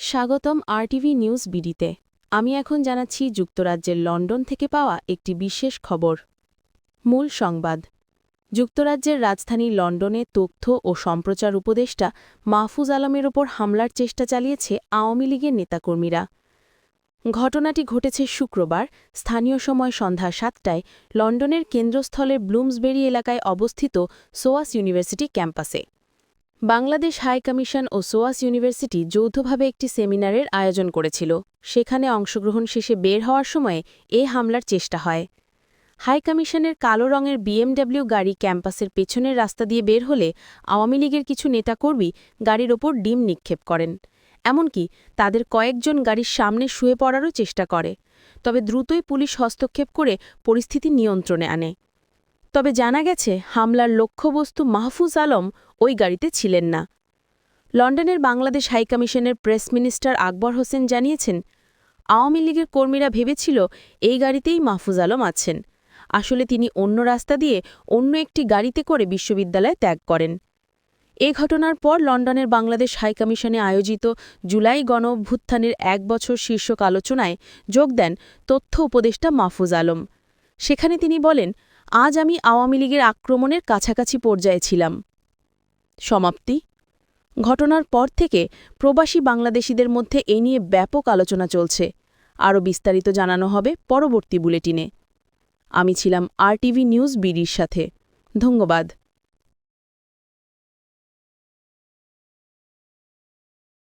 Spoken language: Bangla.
স্বাগতম আরটিভি নিউজ বিডিতে। আমি এখন জানাচ্ছি যুক্তরাজ্যের লন্ডন থেকে পাওয়া একটি বিশেষ খবর। মূল সংবাদ। যুক্তরাজ্যের রাজধানী লন্ডনে তথ্য ও সম্প্রচার উপদেষ্টা মাহফুজ আলমের ওপর হামলার চেষ্টা চালিয়েছে আওয়ামী লীগের নেতাকর্মীরা। ঘটনাটি ঘটেছে শুক্রবার স্থানীয় সময় সন্ধ্যা ৭টায় লন্ডনের কেন্দ্রস্থলের ব্লুমসবেরি এলাকায় অবস্থিত সোয়াস ইউনিভার্সিটি ক্যাম্পাসে। বাংলাদেশ হাই কমিশন ও সোয়াস ইউনিভার্সিটি যৌথভাবে একটি সেমিনারের আয়োজন করেছিল। সেখানে অংশগ্রহণ শেষে বের হওয়ার সময়ে এ হামলার চেষ্টা হয়। হাই কমিশনের কালো রঙের বিএমডব্লিউ গাড়ি ক্যাম্পাসের পেছনের রাস্তা দিয়ে বের হলে আওয়ামী লীগের কিছু নেতাকর্মী গাড়ির ওপর ডিম নিক্ষেপ করেন। এমনকি তাদের কয়েকজন গাড়ির সামনে শুয়ে পড়ারও চেষ্টা করে। তবে দ্রুতই পুলিশ হস্তক্ষেপ করে পরিস্থিতি নিয়ন্ত্রণে আনে। তবে জানা গেছে হামলার লক্ষ্যবস্তু মাহফুজ আলম ওই গাড়িতে ছিলেন না। লন্ডনের বাংলাদেশ হাইকমিশনের প্রেস মিনিস্টার আকবর হোসেন জানিয়েছেন, আওয়ামী লীগের কর্মীরা ভেবেছিল এই গাড়িতেই মাহফুজ আলম আছেন। আসলে তিনি অন্য রাস্তা দিয়ে অন্য একটি গাড়িতে করে বিশ্ববিদ্যালয় ত্যাগ করেন। এ ঘটনার পর লন্ডনের বাংলাদেশ হাইকমিশনে আয়োজিত জুলাই গণঅভ্যুত্থানের ১ বছর শীর্ষক আলোচনায় যোগ দেন তথ্য উপদেষ্টা মাহফুজ আলম। সেখানে তিনি বলেন, আজ আমি আওয়ামী লীগের আক্রমণের কাছাকাছি পর্যায়ে ছিলাম। সমাপ্তি। ঘটনার পর থেকে প্রবাসী বাংলাদেশিদের মধ্যে এ নিয়ে ব্যাপক আলোচনা চলছে। আরও বিস্তারিত জানানো হবে পরবর্তী বুলেটিনে। আমি ছিলাম আরটিভি নিউজ বিডির সাথে। ধন্যবাদ।